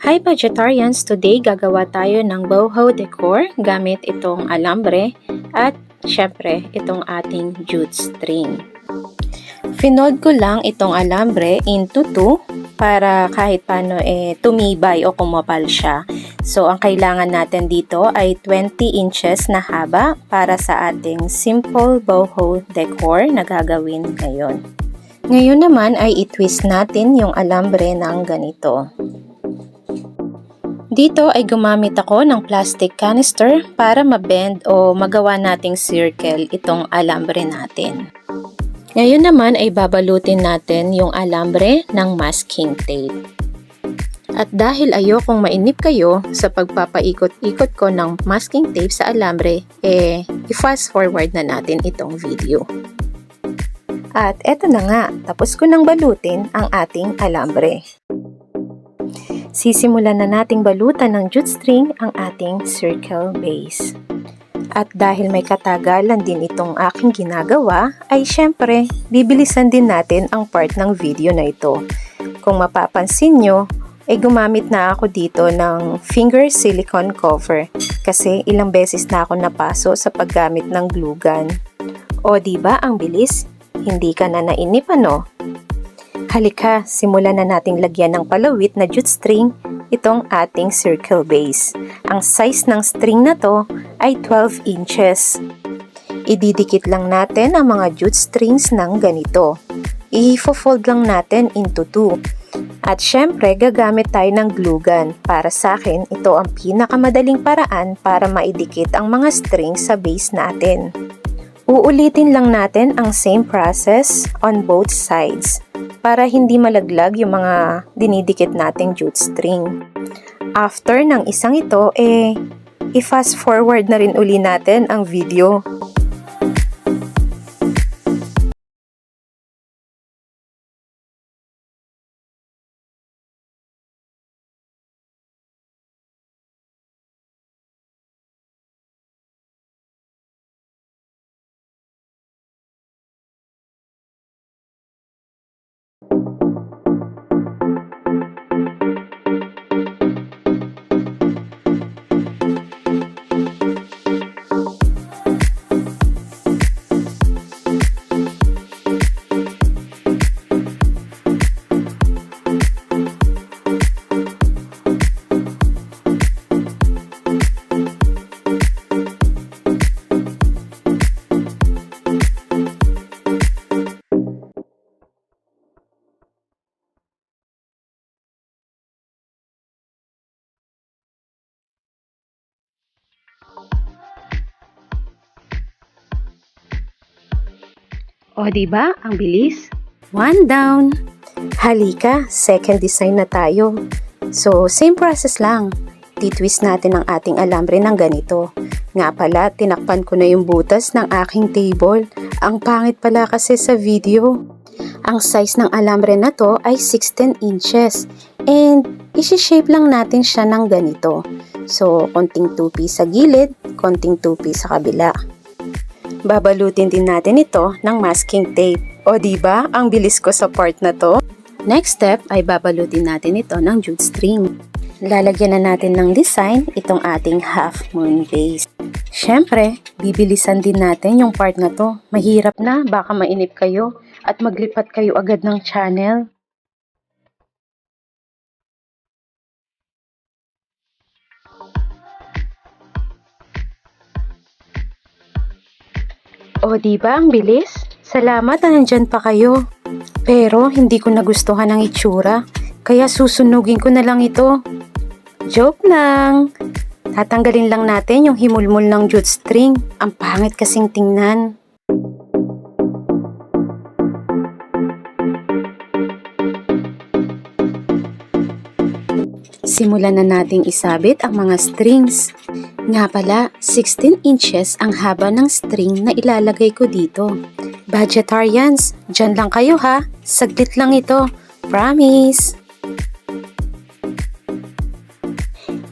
Hi Budgetarians! Today gagawa tayo ng boho decor gamit itong alambre at syempre itong ating jute string. Finold ko lang itong alambre into 2 para kahit paano tumibay o kumapal siya. So ang kailangan natin dito ay 20 inches na haba para sa ating simple boho decor na gagawin ngayon. Ngayon naman ay i-twist natin yung alambre ng ganito. Dito ay gumamit ako ng plastic canister para ma-bend o magawa nating circle itong alambre natin. Ngayon naman ay babalutin natin yung alambre ng masking tape. At dahil ayokong mainip kayo sa pagpapaikot-ikot ko ng masking tape sa alambre, i-fast forward na natin itong video. At eto na nga, tapos ko nang balutin ang ating alambre. Sisimulan na nating balutan ng jute string ang ating circle base. At dahil may katagalan din itong aking ginagawa, ay syempre, bibilisan din natin ang part ng video na ito. Kung mapapansin nyo, ay gumamit na ako dito ng finger silicone cover kasi ilang beses na ako napaso sa paggamit ng glue gun. O diba ang bilis? Hindi ka na nainip ano? Halika, simulan na nating lagyan ng palawit na jute string itong ating circle base. Ang size ng string na to ay 12 inches. Ididikit lang natin ang mga jute strings ng ganito. I-fold lang natin into 2. At syempre, gagamit tayo ng glue gun. Para sa akin, ito ang pinakamadaling paraan para maidikit ang mga strings sa base natin. Uulitin lang natin ang same process on both sides para hindi malaglag yung mga dinidikit nating jute string. After ng isang ito, i-fast forward na rin uli natin ang video. O diba, ang bilis? One down! Halika, second design na tayo. So, same process lang. Titwist natin ang ating alambre ng ganito. Nga pala, tinakpan ko na yung butas ng aking table. Ang pangit pala kasi sa video. Ang size ng alambre na to ay 16 inches. And, isi-shape lang natin siya ng ganito. So, konting tupi sa gilid, konting tupi sa kabila. Babalutin din natin ito ng masking tape. O diba, ang bilis ko sa part na to? Next step ay babalutin natin ito ng jute string. Lalagyan na natin ng design itong ating half moon base. Syempre, bibilisan din natin yung part na to. Mahirap na, baka mainip kayo at maglipat kayo agad ng channel. O diba ang bilis? Salamat na nandyan pa kayo. Pero hindi ko nagustuhan ang itsura, kaya susunugin ko na lang ito. Joke lang! Tatanggalin lang natin yung himulmul ng jute string. Ang pangit kasing tingnan. Simulan na nating isabit ang mga strings. Nga pala, 16 inches ang haba ng string na ilalagay ko dito. Budgetarians, dyan lang kayo ha. Saglit lang ito. Promise!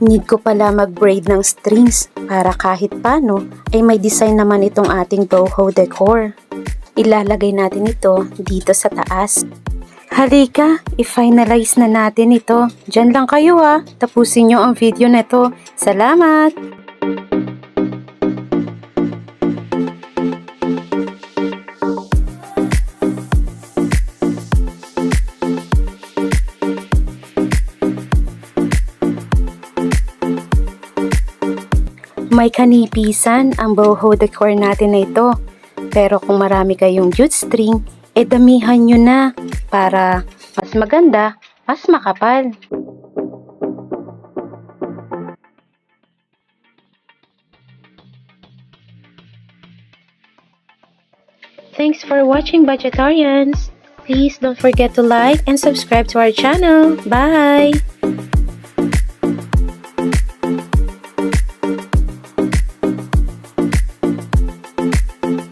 Need ko pala mag-braid ng strings para kahit paano ay may design naman itong ating boho decor. Ilalagay natin ito dito sa taas. Halika, i-finalize na natin ito. Diyan lang kayo ha. Tapusin nyo ang video na ito. Salamat! May kanipisan ang boho decor natin na ito. Pero kung marami kayong jute string, damihan nyo na para mas maganda, mas makapal. Thanks for watching, Budgetarians! Please don't forget to like and subscribe to our channel. Bye!